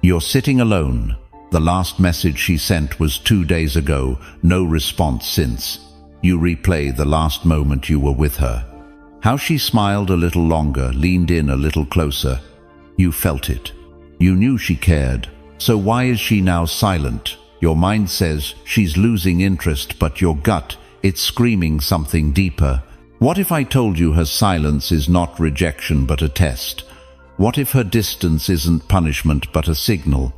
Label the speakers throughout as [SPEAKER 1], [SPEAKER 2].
[SPEAKER 1] You're sitting alone. The last message she sent was 2 days ago, no response since. You replay the last moment you were with her. How she smiled a little longer, leaned in a little closer. You felt it. You knew she cared. So why is she now silent? Your mind says she's losing interest, but your gut, it's screaming something deeper. What if I told you her silence is not rejection but a test? What if her distance isn't punishment but a signal?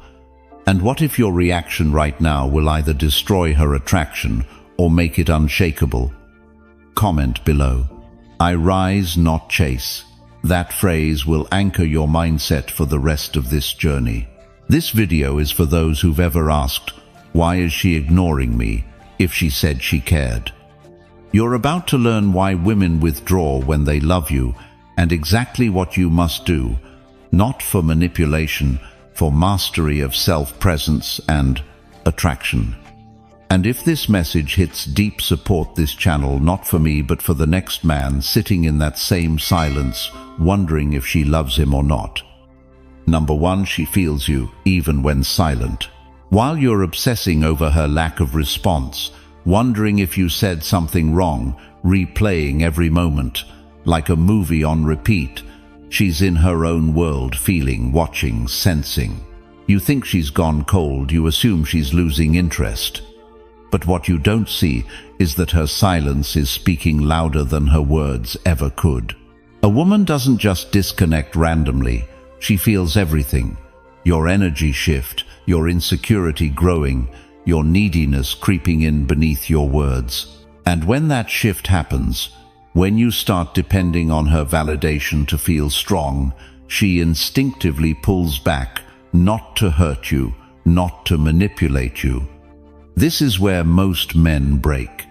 [SPEAKER 1] And what if your reaction right now will either destroy her attraction or make it unshakable? Comment below. I rise, not chase. That phrase will anchor your mindset for the rest of this journey. This video is for those who've ever asked, why is she ignoring me, if she said she cared? You're about to learn why women withdraw when they love you and exactly what you must do, not for manipulation, for mastery of self-presence and attraction. And if this message hits deep, support this channel, not for me but for the next man sitting in that same silence, wondering if she loves him or not. Number 1, she feels you, even when silent. While you're obsessing over her lack of response, wondering if you said something wrong, replaying every moment, like a movie on repeat, she's in her own world, feeling, watching, sensing. You think she's gone cold, you assume she's losing interest. But what you don't see is that her silence is speaking louder than her words ever could. A woman doesn't just disconnect randomly, she feels everything. Your energy shift, your insecurity growing, your neediness creeping in beneath your words. And when that shift happens, when you start depending on her validation to feel strong, she instinctively pulls back, not to hurt you, not to manipulate you. This is where most men break.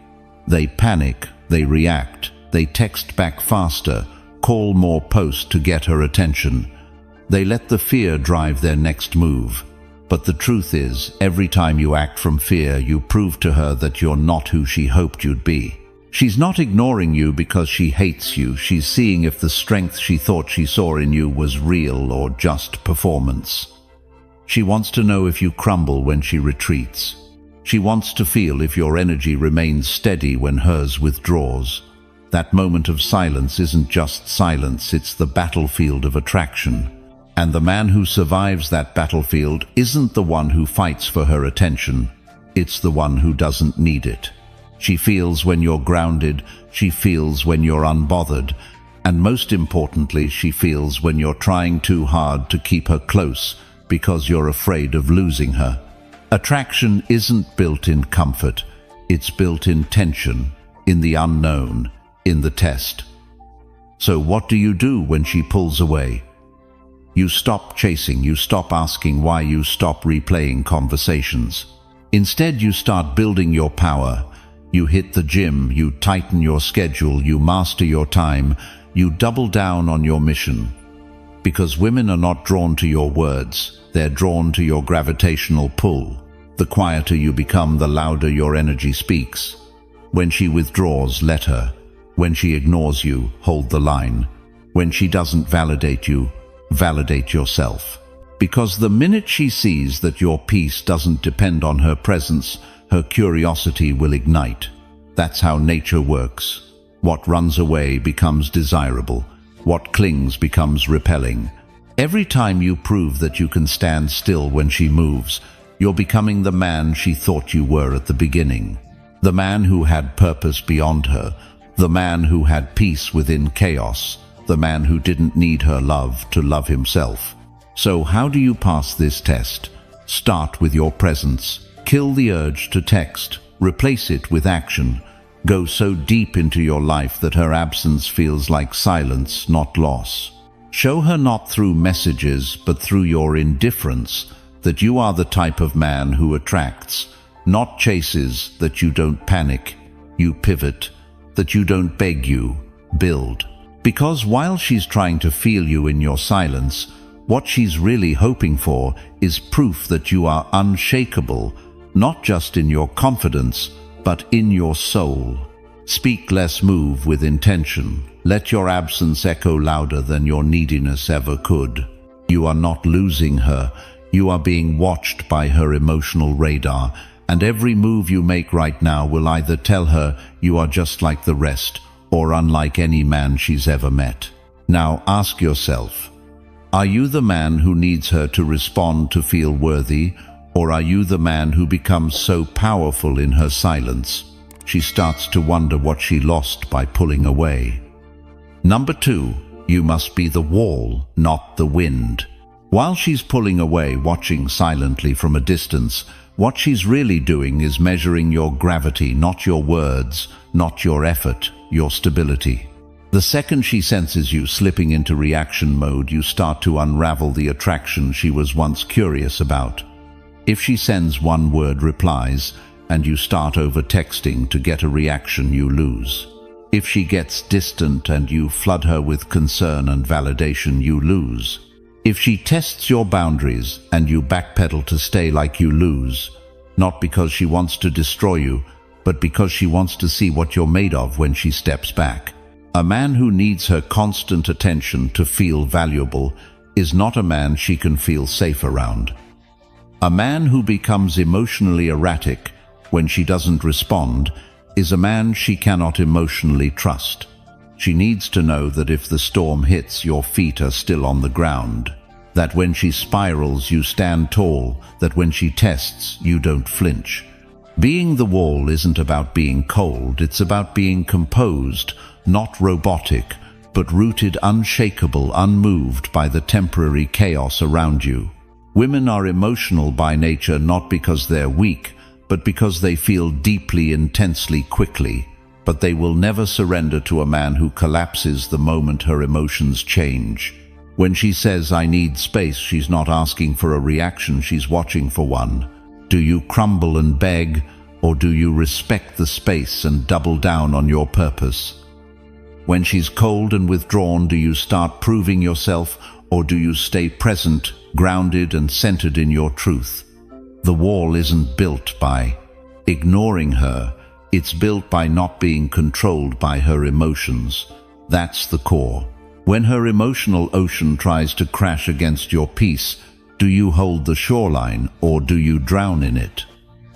[SPEAKER 1] They panic, they react, they text back faster, call more post to get her attention. They let the fear drive their next move. But the truth is, every time you act from fear, you prove to her that you're not who she hoped you'd be. She's not ignoring you because she hates you. She's seeing if the strength she thought she saw in you was real or just performance. She wants to know if you crumble when she retreats. She wants to feel if your energy remains steady when hers withdraws. That moment of silence isn't just silence, it's the battlefield of attraction. And the man who survives that battlefield isn't the one who fights for her attention. It's the one who doesn't need it. She feels when you're grounded, she feels when you're unbothered, and most importantly, she feels when you're trying too hard to keep her close because you're afraid of losing her. Attraction isn't built in comfort, it's built in tension, in the unknown, in the test. So what do you do when she pulls away? You stop chasing, you stop asking why, you stop replaying conversations. Instead, you start building your power. You hit the gym, you tighten your schedule, you master your time, you double down on your mission. Because women are not drawn to your words, they're drawn to your gravitational pull. The quieter you become, the louder your energy speaks. When she withdraws, let her. When she ignores you, hold the line. When she doesn't validate you, validate yourself. Because the minute she sees that your peace doesn't depend on her presence, her curiosity will ignite. That's how nature works. What runs away becomes desirable. What clings becomes repelling. Every time you prove that you can stand still when she moves, you're becoming the man she thought you were at the beginning. The man who had purpose beyond her. The man who had peace within chaos. The man who didn't need her love to love himself. So how do you pass this test? Start with your presence. Kill the urge to text. Replace it with action. Go so deep into your life that her absence feels like silence, not loss. Show her not through messages, but through your indifference, that you are the type of man who attracts, not chases, that you don't panic, you pivot, that you don't beg, you build. Because while she's trying to feel you in your silence, what she's really hoping for is proof that you are unshakable, not just in your confidence, but in your soul. Speak less, move with intention. Let your absence echo louder than your neediness ever could. You are not losing her, You are being watched by her emotional radar, and every move you make right now will either tell her you are just like the rest or unlike any man she's ever met. Now ask yourself, are you the man who needs her to respond to feel worthy, or are you the man who becomes so powerful in her silence she starts to wonder what she lost by pulling away? Number 2, you must be the wall, not the wind. While she's pulling away, watching silently from a distance, what she's really doing is measuring your gravity, not your words, not your effort, your stability. The second she senses you slipping into reaction mode, you start to unravel the attraction she was once curious about. If she sends one-word replies, and you start over-texting to get a reaction, you lose. If she gets distant and you flood her with concern and validation, you lose. If she tests your boundaries and you backpedal to stay, like, you lose. Not because she wants to destroy you, but because she wants to see what you're made of when she steps back. A man who needs her constant attention to feel valuable is not a man she can feel safe around. A man who becomes emotionally erratic when she doesn't respond is a man she cannot emotionally trust. She needs to know that if the storm hits, your feet are still on the ground. That when she spirals, you stand tall. That when she tests, you don't flinch. Being the wall isn't about being cold, it's about being composed, not robotic, but rooted, unshakable, unmoved by the temporary chaos around you. Women are emotional by nature, not because they're weak, but because they feel deeply, intensely, quickly. But they will never surrender to a man who collapses the moment her emotions change. When she says, "I need space," she's not asking for a reaction, she's watching for one. Do you crumble and beg, or do you respect the space and double down on your purpose? When she's cold and withdrawn, do you start proving yourself, or do you stay present, grounded and centered in your truth? The wall isn't built by ignoring her, it's built by not being controlled by her emotions. That's the core. When her emotional ocean tries to crash against your peace, do you hold the shoreline or do you drown in it?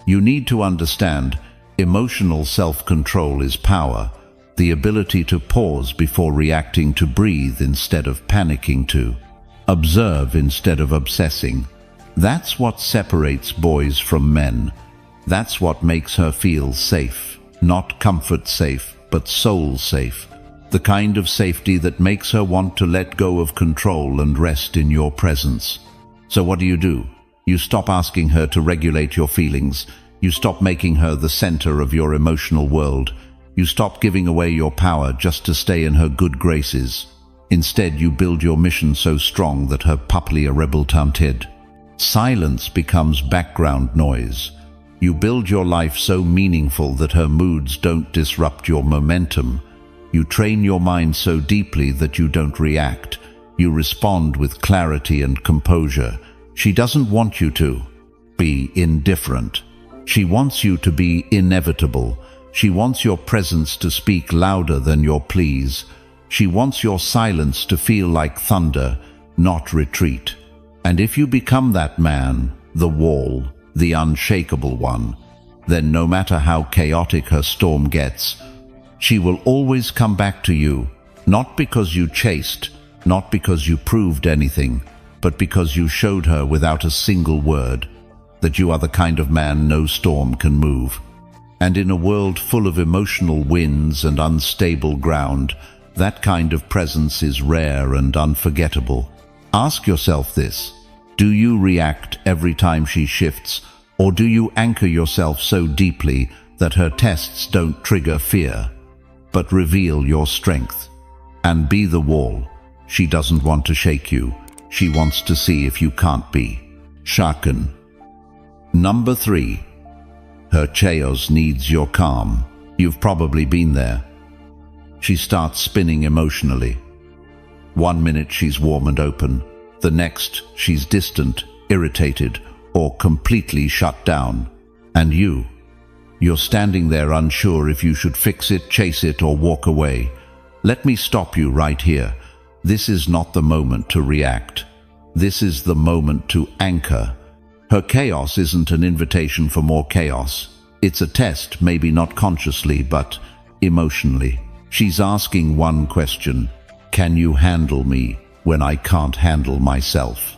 [SPEAKER 1] You need to understand, emotional self-control is power, the ability to pause before reacting, to breathe instead of panicking, to observe instead of obsessing. That's what separates boys from men. That's what makes her feel safe. Not comfort safe, but soul safe. The kind of safety that makes her want to let go of control and rest in your presence. So what do? You stop asking her to regulate your feelings. You stop making her the center of your emotional world. You stop giving away your power just to stay in her good graces. Instead, you build your mission so strong that her puppily a rebel taunted. Silence becomes background noise. You build your life so meaningful that her moods don't disrupt your momentum. You train your mind so deeply that you don't react. You respond with clarity and composure. She doesn't want you to be indifferent. She wants you to be inevitable. She wants your presence to speak louder than your pleas. She wants your silence to feel like thunder, not retreat. And if you become that man, the wall, the unshakable one, then no matter how chaotic her storm gets, she will always come back to you, not because you chased, not because you proved anything, but because you showed her without a single word that you are the kind of man no storm can move. And in a world full of emotional winds and unstable ground, that kind of presence is rare and unforgettable. Ask yourself this: do you react every time she shifts, or do you anchor yourself so deeply that her tests don't trigger fear, but reveal your strength? And be the wall. She doesn't want to shake you. She wants to see if you can't be shaken. Number 3. Her chaos needs your calm. You've probably been there. She starts spinning emotionally. 1 minute she's warm and open. The next she's distant, irritated, or completely shut down. And you're standing there unsure if you should fix it, chase it, or walk away. Let me stop you right here. This is not the moment to react. This is the moment to anchor. Her chaos isn't an invitation for more chaos. It's a test, maybe not consciously, but emotionally. She's asking one question: can you handle me when I can't handle myself?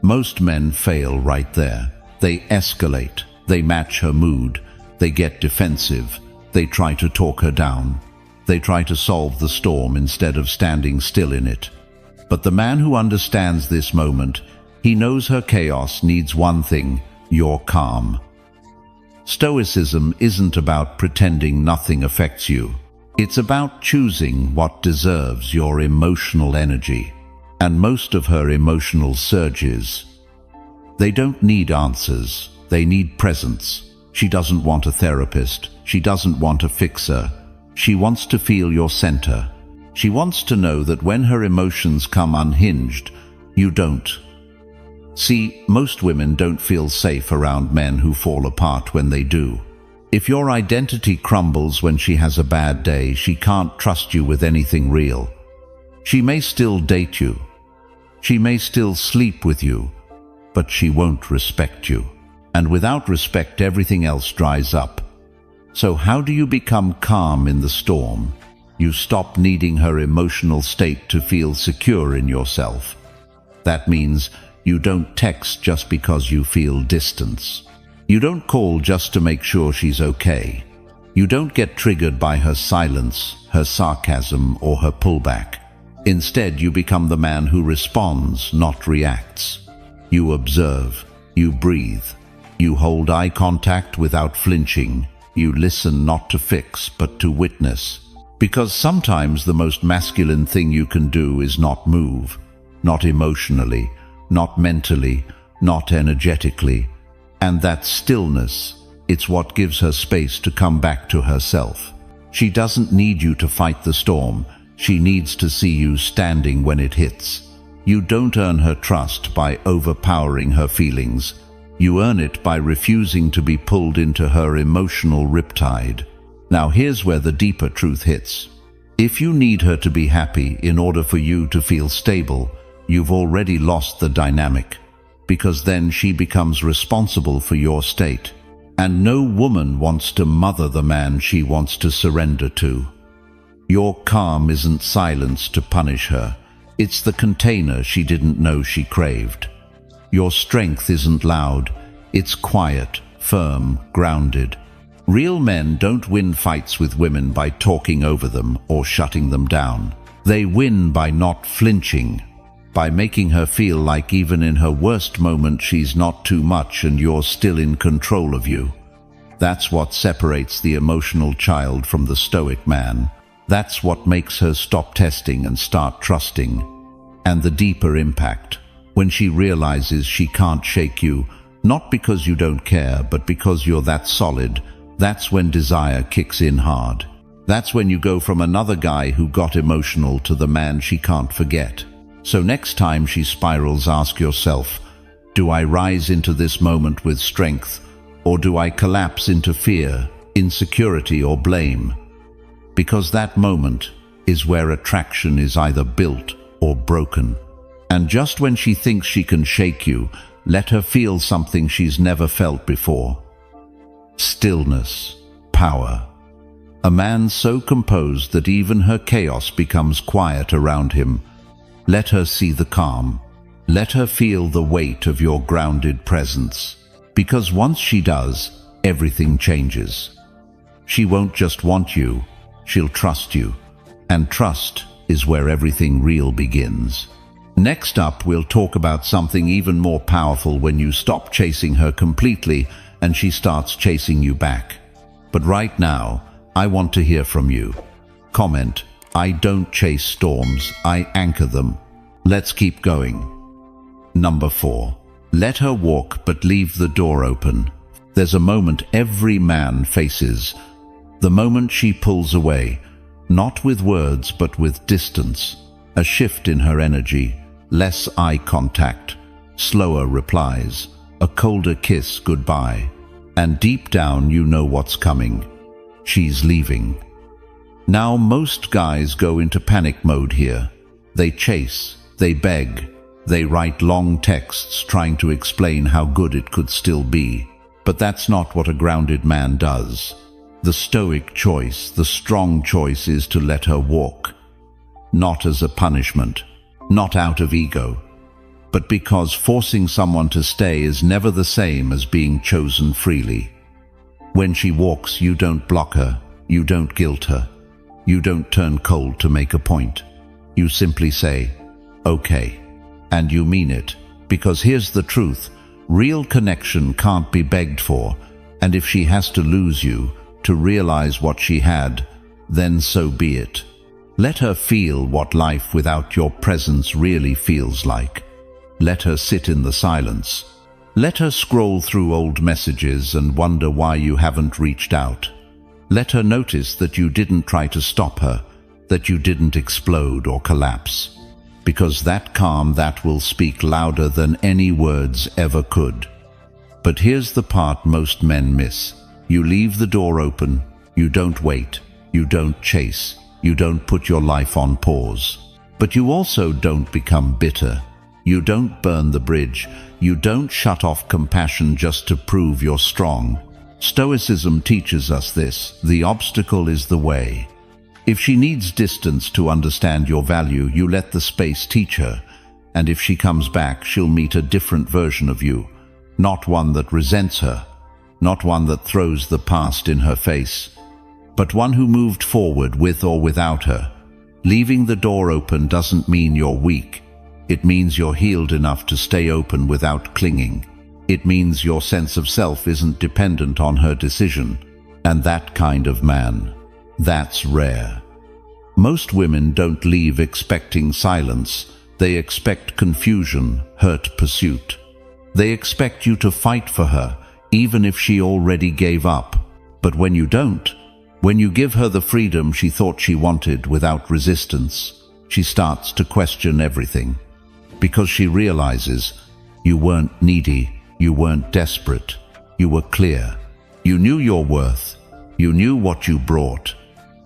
[SPEAKER 1] Most men fail right there. They escalate, they match her mood, they get defensive, they try to talk her down. They try to solve the storm instead of standing still in it. But the man who understands this moment, he knows her chaos needs one thing: your calm. Stoicism isn't about pretending nothing affects you. It's about choosing what deserves your emotional energy. And most of her emotional surges, they don't need answers, they need presence. She doesn't want a therapist, she doesn't want a fixer. She wants to feel your center. She wants to know that when her emotions come unhinged, you don't. See, most women don't feel safe around men who fall apart when they do. If your identity crumbles when she has a bad day, she can't trust you with anything real. She may still date you. She may still sleep with you, but she won't respect you. And without respect, everything else dries up. So how do you become calm in the storm? You stop needing her emotional state to feel secure in yourself. That means you don't text just because you feel distance. You don't call just to make sure she's okay. You don't get triggered by her silence, her sarcasm, or her pullback. Instead, you become the man who responds, not reacts. You observe, you breathe, you hold eye contact without flinching. You listen not to fix, but to witness. Because sometimes the most masculine thing you can do is not move, not emotionally, not mentally, not energetically. And that stillness, it's what gives her space to come back to herself. She doesn't need you to fight the storm. She needs to see you standing when it hits. You don't earn her trust by overpowering her feelings. You earn it by refusing to be pulled into her emotional riptide. Now here's where the deeper truth hits. If you need her to be happy in order for you to feel stable, you've already lost the dynamic, because then she becomes responsible for your state. And no woman wants to mother the man she wants to surrender to. Your calm isn't silence to punish her. It's the container she didn't know she craved. Your strength isn't loud. It's quiet, firm, grounded. Real men don't win fights with women by talking over them or shutting them down. They win by not flinching, by making her feel like even in her worst moment she's not too much and you're still in control of you. That's what separates the emotional child from the stoic man. That's what makes her stop testing and start trusting. And the deeper impact, when she realizes she can't shake you, not because you don't care, but because you're that solid, that's when desire kicks in hard. That's when you go from another guy who got emotional to the man she can't forget. So next time she spirals, ask yourself, do I rise into this moment with strength, or do I collapse into fear, insecurity, or blame? Because that moment is where attraction is either built or broken. And just when she thinks she can shake you, let her feel something she's never felt before. Stillness, power. A man so composed that even her chaos becomes quiet around him. Let her see the calm. Let her feel the weight of your grounded presence. Because once she does, everything changes. She won't just want you, she'll trust you. And trust is where everything real begins. Next up, we'll talk about something even more powerful when you stop chasing her completely and she starts chasing you back. But right now, I want to hear from you. Comment, I don't chase storms, I anchor them. Let's keep going. Number 4. Let her walk but leave the door open. There's a moment every man faces. The moment she pulls away, not with words but with distance. A shift in her energy, less eye contact, slower replies, a colder kiss goodbye. And deep down you know what's coming. She's leaving. Now most guys go into panic mode here. They chase, they beg, They write long texts trying to explain how good it could still be. But that's not what a grounded man does. The Stoic choice, the strong choice, is to let her walk. Not as a punishment, not out of ego, but because forcing someone to stay is never the same as being chosen freely. When she walks, you don't block her, you don't guilt her, you don't turn cold to make a point. You simply say, okay. And you mean it, because here's the truth: real connection can't be begged for, and if she has to lose you to realize what she had, then so be it. Let her feel what life without your presence really feels like. Let her sit in the silence. Let her scroll through old messages and wonder why you haven't reached out. Let her notice that you didn't try to stop her, that you didn't explode or collapse. Because that calm, that will speak louder than any words ever could. But here's the part most men miss. You leave the door open, you don't wait, you don't chase, you don't put your life on pause. But you also don't become bitter. You don't burn the bridge. You don't shut off compassion just to prove you're strong. Stoicism teaches us this: the obstacle is the way. If she needs distance to understand your value, you let the space teach her. And if she comes back, she'll meet a different version of you. Not one that resents her, not one that throws the past in her face, but one who moved forward with or without her. Leaving the door open doesn't mean you're weak. It means you're healed enough to stay open without clinging. It means your sense of self isn't dependent on her decision. And that kind of man, that's rare. Most women don't leave expecting silence. They expect confusion, hurt pursuit. They expect you to fight for her, even if she already gave up. But when you don't, when you give her the freedom she thought she wanted without resistance, she starts to question everything. Because she realizes you weren't needy, you weren't desperate, you were clear. You knew your worth, you knew what you brought.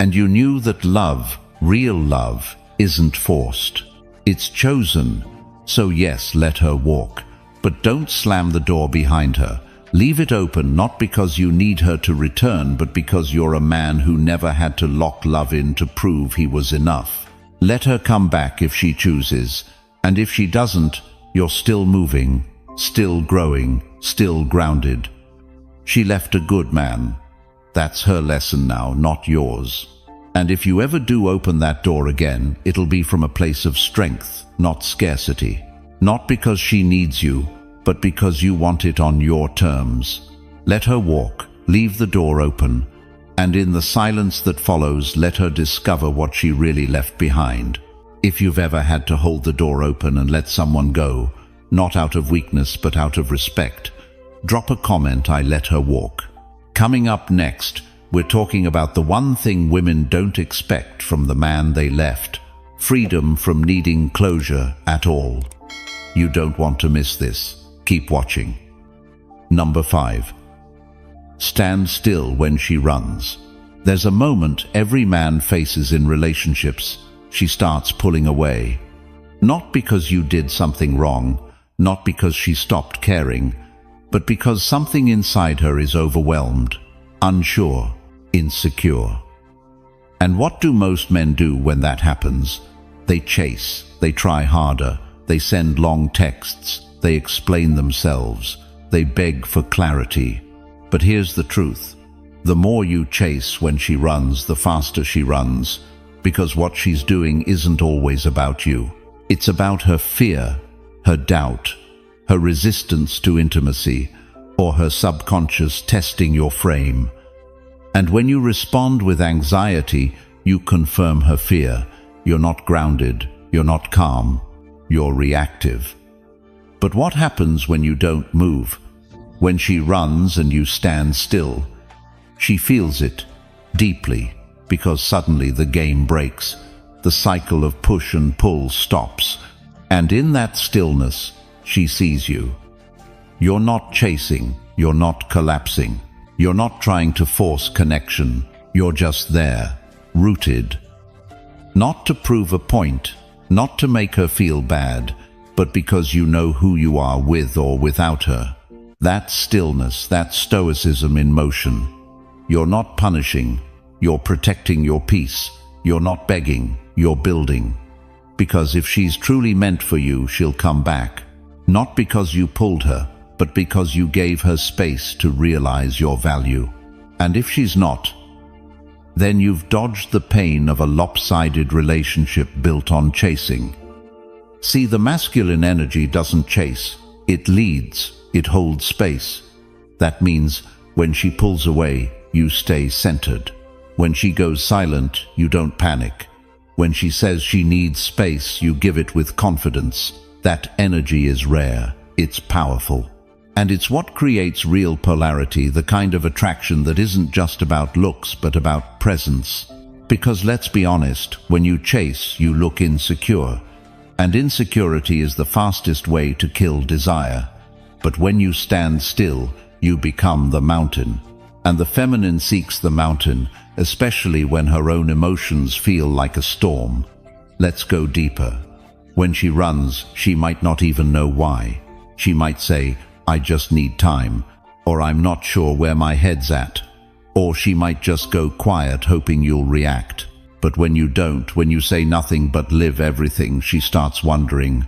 [SPEAKER 1] And you knew that love, real love, isn't forced. It's chosen. So yes, let her walk. But don't slam the door behind her. Leave it open, not because you need her to return, but because you're a man who never had to lock love in to prove he was enough. Let her come back if she chooses. And if she doesn't, you're still moving, still growing, still grounded. She left a good man. That's her lesson now, not yours. And if you ever do open that door again, it'll be from a place of strength, not scarcity. Not because she needs you, but because you want it on your terms. Let her walk, leave the door open, and in the silence that follows, let her discover what she really left behind. If you've ever had to hold the door open and let someone go, not out of weakness but out of respect, drop a comment, I let her walk. Coming up next, we're talking about the one thing women don't expect from the man they left: freedom from needing closure at all. You don't want to miss this. Keep watching. Number 5. Stand still when she runs. There's a moment every man faces in relationships. She starts pulling away. Not because you did something wrong, not because she stopped caring, but because something inside her is overwhelmed, unsure, insecure. And what do most men do when that happens? They chase, they try harder, they send long texts, they explain themselves, they beg for clarity. But here's the truth: the more you chase when she runs, the faster she runs, because what she's doing isn't always about you. It's about her fear, her doubt, her resistance to intimacy, or her subconscious testing your frame. And when you respond with anxiety, you confirm her fear. You're not grounded, you're not calm, you're reactive. But what happens when you don't move? When she runs and you stand still? She feels it deeply, because suddenly the game breaks. The cycle of push and pull stops. And in that stillness, she sees you. You're not chasing, you're not collapsing, you're not trying to force connection. You're just there, rooted. Not to prove a point, not to make her feel bad, but because you know who you are with or without her. That's stillness, that's stoicism in motion. You're not punishing, you're protecting your peace. You're not begging, you're building. Because if she's truly meant for you, she'll come back. Not because you pulled her, but because you gave her space to realize your value. And if she's not, then you've dodged the pain of a lopsided relationship built on chasing. See, the masculine energy doesn't chase, it leads, it holds space. That means when she pulls away, you stay centered. When she goes silent, you don't panic. When she says she needs space, you give it with confidence. That energy is rare, it's powerful. And it's what creates real polarity, the kind of attraction that isn't just about looks, but about presence. Because let's be honest, when you chase, you look insecure. And insecurity is the fastest way to kill desire. But when you stand still, you become the mountain. And the feminine seeks the mountain, especially when her own emotions feel like a storm. Let's go deeper. When she runs, she might not even know why. She might say, "I just need time," or "I'm not sure where my head's at." Or she might just go quiet, hoping you'll react. But when you don't, when you say nothing but live everything, she starts wondering,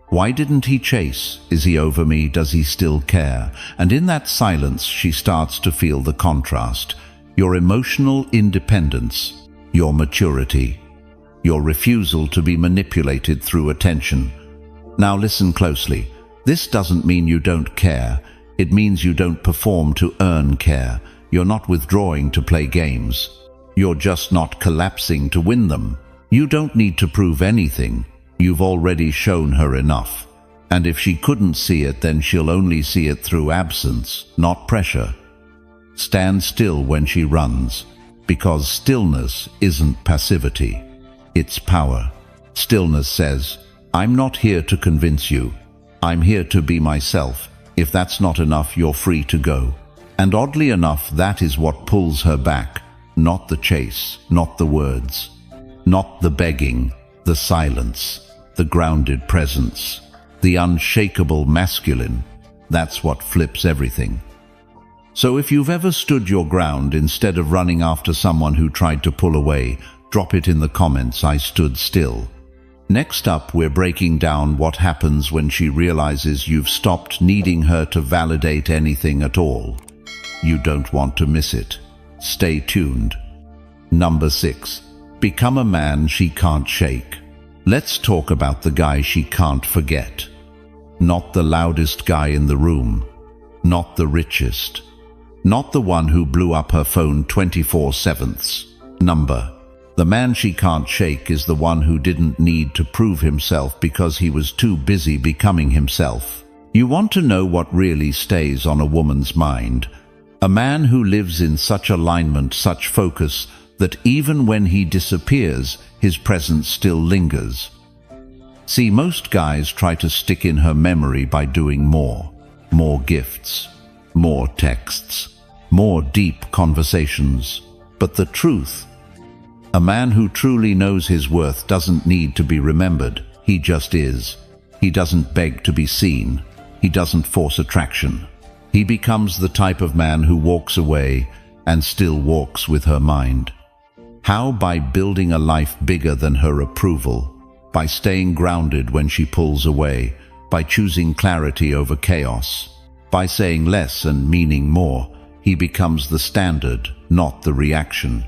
[SPEAKER 1] why didn't he chase? Is he over me? Does he still care? And in that silence, she starts to feel the contrast. Your emotional independence, your maturity, your refusal to be manipulated through attention. Now listen closely. This doesn't mean you don't care. It means you don't perform to earn care. You're not withdrawing to play games. You're just not collapsing to win them. You don't need to prove anything. You've already shown her enough. And if she couldn't see it, then she'll only see it through absence, not pressure. Stand still when she runs, because stillness isn't passivity. It's power. Stillness says, "I'm not here to convince you. I'm here to be myself. If that's not enough, you're free to go." And oddly enough, that is what pulls her back. Not the chase, not the words, not the begging, the silence. The grounded presence, the unshakable masculine. That's what flips everything. So if you've ever stood your ground instead of running after someone who tried to pull away, drop it in the comments. I stood still. Next up, we're breaking down what happens when she realizes you've stopped needing her to validate anything at all. You don't want to miss it. Stay tuned. Number 6. Become a man she can't shake. Let's talk about the guy she can't forget. Not the loudest guy in the room. Not the richest. Not the one who blew up her phone 24/7. The man she can't shake is the one who didn't need to prove himself because he was too busy becoming himself. You want to know what really stays on a woman's mind? A man who lives in such alignment, such focus, that even when he disappears, his presence still lingers. See, most guys try to stick in her memory by doing more. More gifts, more texts, more deep conversations. But the truth, a man who truly knows his worth doesn't need to be remembered. He just is. He doesn't beg to be seen. He doesn't force attraction. He becomes the type of man who walks away and still walks with her mind. How? By building a life bigger than her approval, by staying grounded when she pulls away, by choosing clarity over chaos, by saying less and meaning more. He becomes the standard, not the reaction.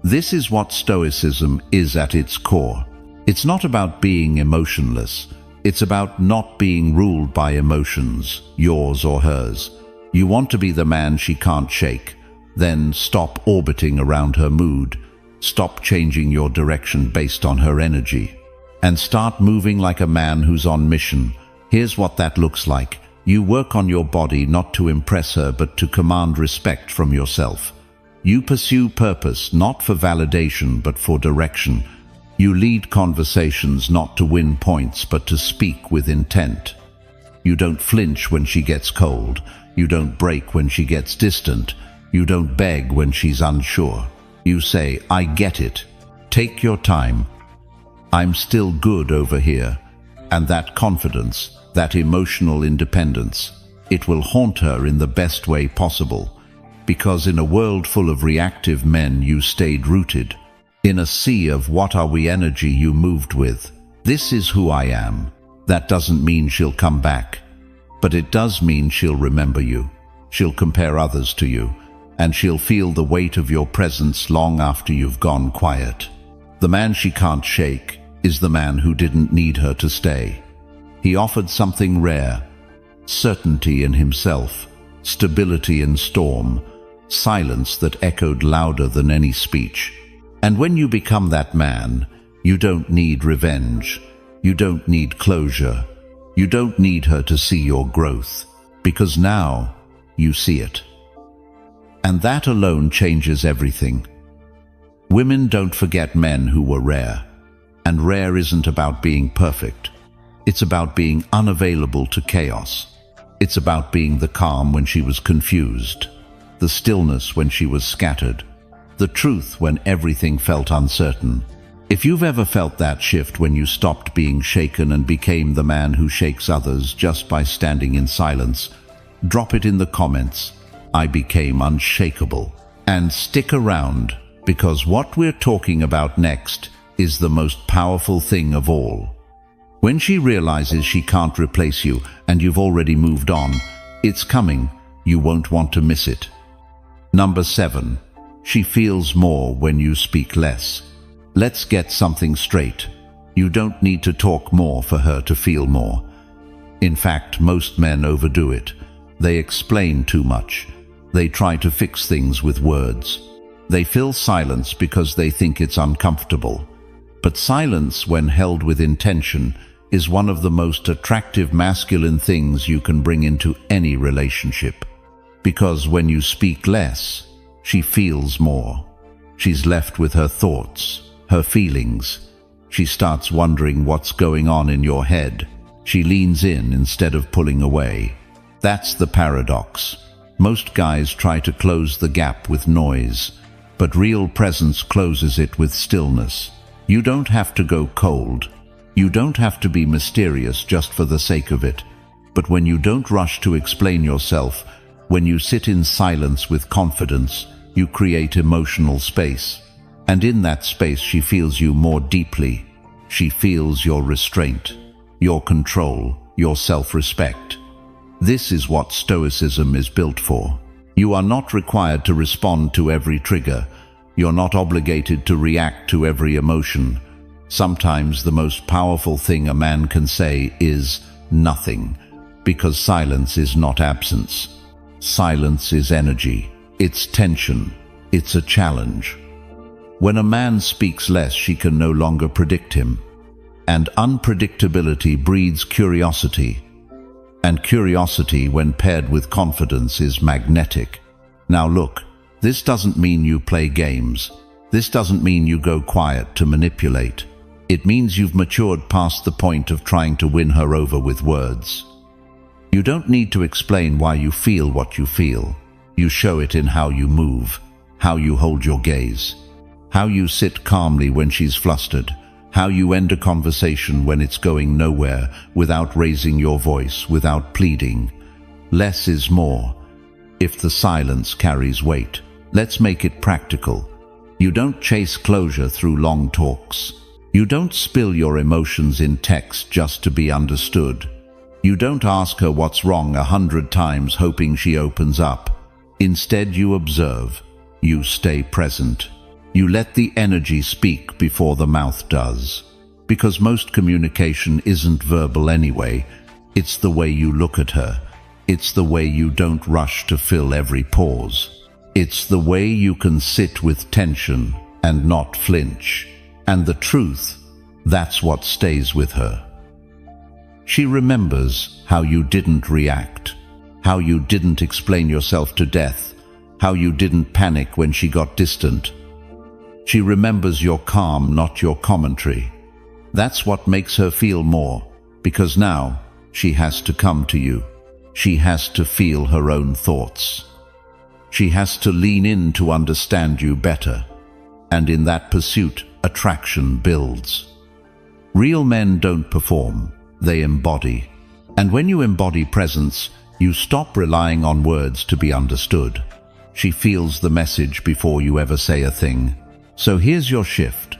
[SPEAKER 1] This is what Stoicism is at its core. It's not about being emotionless. It's about not being ruled by emotions, yours or hers. You want to be the man she can't shake. Then stop orbiting around her mood. Stop changing your direction based on her energy. And start moving like a man who's on mission. Here's what that looks like. You work on your body not to impress her, but to command respect from yourself. You pursue purpose not for validation, but for direction. You lead conversations not to win points, but to speak with intent. You don't flinch when she gets cold. You don't break when she gets distant. You don't beg when she's unsure. You say, "I get it. Take your time. I'm still good over here." And that confidence, that emotional independence, it will haunt her in the best way possible, because in a world full of reactive men you stayed rooted. In a sea of what are we energy you moved with. This is who I am. That doesn't mean she'll come back, but it does mean she'll remember you. She'll compare others to you, and she'll feel the weight of your presence long after you've gone quiet. The man she can't shake is the man who didn't need her to stay. He offered something rare: certainty in himself, stability in storm, silence that echoed louder than any speech. And when you become that man, you don't need revenge. You don't need closure. You don't need her to see your growth, because now you see it. And that alone changes everything. Women don't forget men who were rare. And rare isn't about being perfect. It's about being unavailable to chaos. It's about being the calm when she was confused, the stillness when she was scattered, the truth when everything felt uncertain. If you've ever felt that shift when you stopped being shaken and became the man who shakes others just by standing in silence, drop it in the comments. I became unshakable. And stick around, because what we're talking about next is the most powerful thing of all. When she realizes she can't replace you and you've already moved on, it's coming. You won't want to miss it. Number 7. She feels more when you speak less. Let's get something straight. You don't need to talk more for her to feel more. In fact, most men overdo it. They explain too much. They try to fix things with words. They fill silence because they think it's uncomfortable. But silence, when held with intention, is one of the most attractive masculine things you can bring into any relationship. Because when you speak less, she feels more. She's left with her thoughts, her feelings. She starts wondering what's going on in your head. She leans in instead of pulling away. That's the paradox. Most guys try to close the gap with noise, but real presence closes it with stillness. You don't have to go cold. You don't have to be mysterious just for the sake of it. But when you don't rush to explain yourself, when you sit in silence with confidence, you create emotional space. And in that space she feels you more deeply. She feels your restraint, your control, your self-respect. This is what Stoicism is built for. You are not required to respond to every trigger. You're not obligated to react to every emotion. Sometimes the most powerful thing a man can say is nothing, because silence is not absence. Silence is energy. It's tension. It's a challenge. When a man speaks less, she can no longer predict him. And unpredictability breeds curiosity. And curiosity, when paired with confidence, is magnetic. Now look, this doesn't mean you play games. This doesn't mean you go quiet to manipulate. It means you've matured past the point of trying to win her over with words. You don't need to explain why you feel what you feel. You show it in how you move, how you hold your gaze, how you sit calmly when she's flustered, how you end a conversation when it's going nowhere without raising your voice, without pleading. Less is more. If the silence carries weight, let's make it practical. You don't chase closure through long talks. You don't spill your emotions in text just to be understood. You don't ask her what's wrong 100 times hoping she opens up. Instead, you observe. You stay present. You let the energy speak before the mouth does. Because most communication isn't verbal anyway. It's the way you look at her. It's the way you don't rush to fill every pause. It's the way you can sit with tension and not flinch. And the truth, that's what stays with her. She remembers how you didn't react, how you didn't explain yourself to death, how you didn't panic when she got distant. She remembers your calm, not your commentary. That's what makes her feel more, because now she has to come to you. She has to feel her own thoughts. She has to lean in to understand you better. And in that pursuit, attraction builds. Real men don't perform. they embody. And when you embody presence, you stop relying on words to be understood. She feels the message before you ever say a thing. So here's your shift.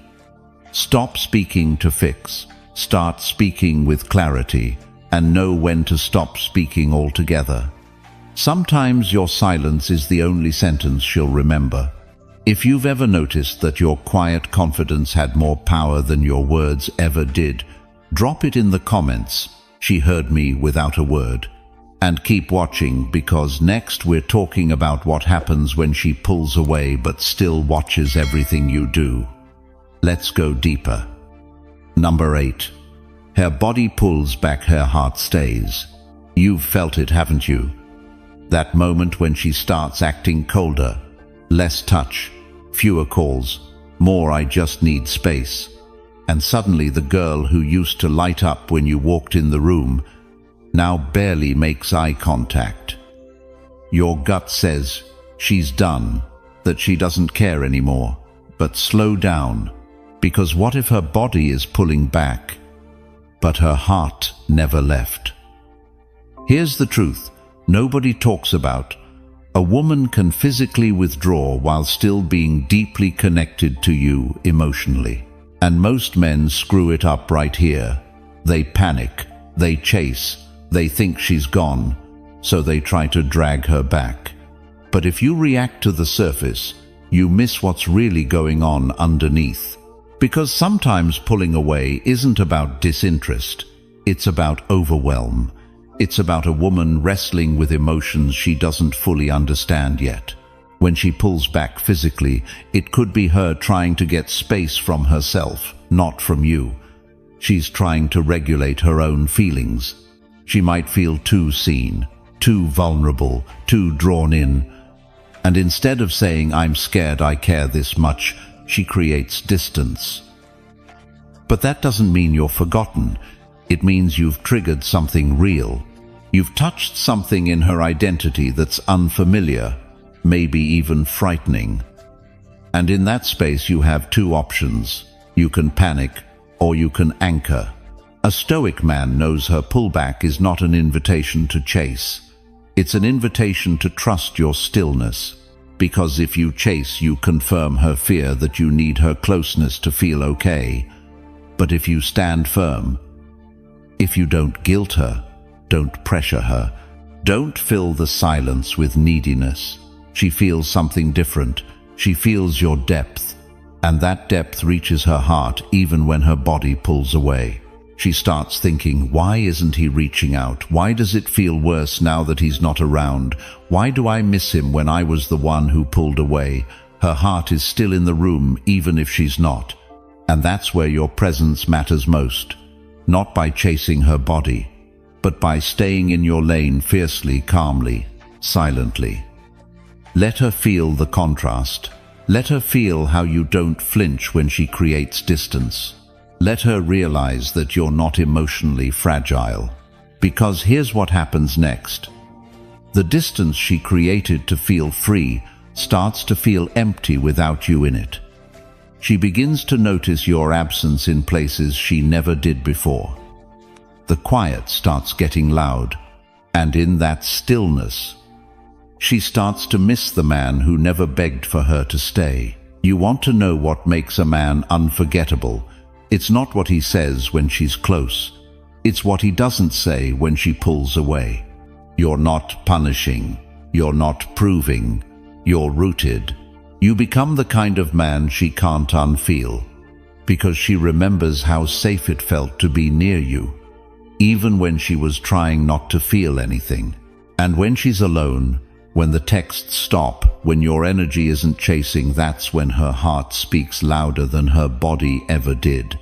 [SPEAKER 1] Stop speaking to fix. Start speaking with clarity, and know when to stop speaking altogether. Sometimes your silence is the only sentence she'll remember. If you've ever noticed that your quiet confidence had more power than your words ever did, drop it in the comments. She heard me without a word. And keep watching, because next we're talking about what happens when she pulls away but still watches everything you do. Let's go deeper. Number 8. Her body pulls back, her heart stays. You've felt it, haven't you? That moment when she starts acting colder, less touch, fewer calls, more "I just need space." And suddenly the girl who used to light up when you walked in the room now barely makes eye contact. Your gut says she's done, that she doesn't care anymore. But slow down, because what if her body is pulling back, but her heart never left? Here's the truth nobody talks about. A woman can physically withdraw while still being deeply connected to you emotionally. And most men screw it up right here. They panic, they chase, they think she's gone, so they try to drag her back. But if you react to the surface, you miss what's really going on underneath. Because sometimes pulling away isn't about disinterest, it's about overwhelm. It's about a woman wrestling with emotions she doesn't fully understand yet. When she pulls back physically, it could be her trying to get space from herself, not from you. She's trying to regulate her own feelings. She might feel too seen, too vulnerable, too drawn in. And instead of saying, "I'm scared I care this much," she creates distance. But that doesn't mean you're forgotten. It means you've triggered something real. You've touched something in her identity that's unfamiliar, maybe even frightening. And in that space you have two options. You can panic, or you can anchor. A Stoic man knows her pullback is not an invitation to chase. It's an invitation to trust your stillness. Because if you chase, you confirm her fear that you need her closeness to feel okay. But if you stand firm, if you don't guilt her, don't pressure her, don't fill the silence with neediness, she feels something different. She feels your depth, and that depth reaches her heart even when her body pulls away. She starts thinking, why isn't he reaching out? Why does it feel worse now that he's not around? Why do I miss him when I was the one who pulled away? Her heart is still in the room even if she's not. And that's where your presence matters most. Not by chasing her body, but by staying in your lane fiercely, calmly, silently. Let her feel the contrast. Let her feel how you don't flinch when she creates distance. Let her realize that you're not emotionally fragile. Because here's what happens next. The distance she created to feel free starts to feel empty without you in it. She begins to notice your absence in places she never did before. The quiet starts getting loud, and in that stillness, she starts to miss the man who never begged for her to stay. You want to know what makes a man unforgettable? It's not what he says when she's close. It's what he doesn't say when she pulls away. You're not punishing. You're not proving. You're rooted. You become the kind of man she can't unfeel, because she remembers how safe it felt to be near you, even when she was trying not to feel anything. And when she's alone, when the texts stop, when your energy isn't chasing, that's when her heart speaks louder than her body ever did.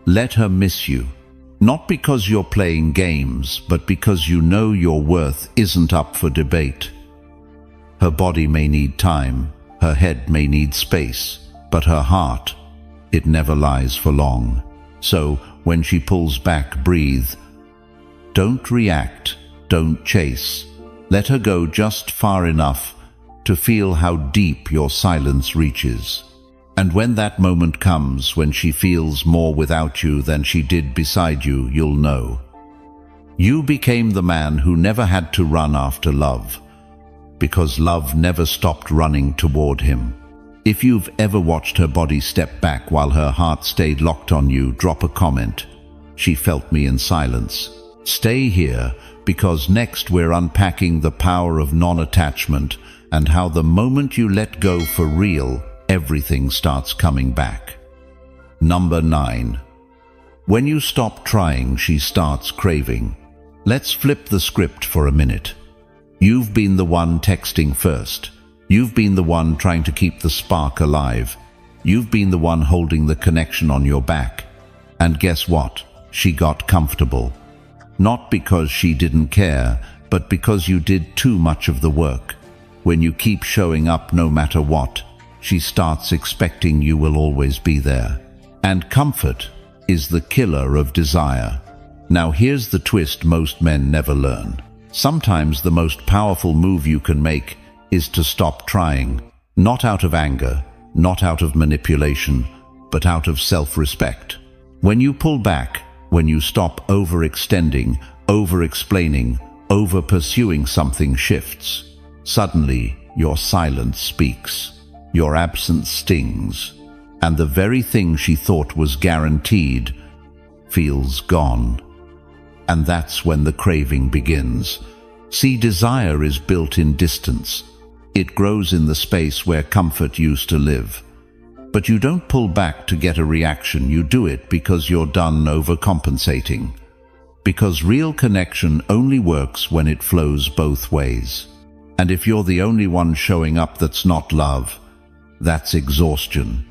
[SPEAKER 1] Let her miss you, not because you're playing games, but because you know your worth isn't up for debate. Her body may need time, her head may need space, but her heart, it never lies for long. So, when she pulls back, breathe. Don't react, don't chase. Let her go just far enough to feel how deep your silence reaches. And when that moment comes, when she feels more without you than she did beside you, you'll know. You became the man who never had to run after love, because love never stopped running toward him. If you've ever watched her body step back while her heart stayed locked on you, drop a comment. She felt me in silence. Stay here, because next we're unpacking the power of non-attachment and how the moment you let go for real, everything starts coming back. Number 9. When you stop trying, she starts craving. Let's flip the script for a minute. You've been the one texting first. You've been the one trying to keep the spark alive. You've been the one holding the connection on your back. And guess what? She got comfortable. Not because she didn't care, but because you did too much of the work. When you keep showing up no matter what, she starts expecting you will always be there. And comfort is the killer of desire. Now here's the twist most men never learn. Sometimes the most powerful move you can make is to stop trying, not out of anger, not out of manipulation, but out of self-respect. When you pull back, when you stop overextending, over-explaining, over-pursuing, something shifts. Suddenly, your silence speaks, your absence stings, and the very thing she thought was guaranteed feels gone. And that's when the craving begins. See, desire is built in distance. It grows in the space where comfort used to live. But you don't pull back to get a reaction, you do it because you're done overcompensating. Because real connection only works when it flows both ways. And if you're the only one showing up, that's not love, that's exhaustion.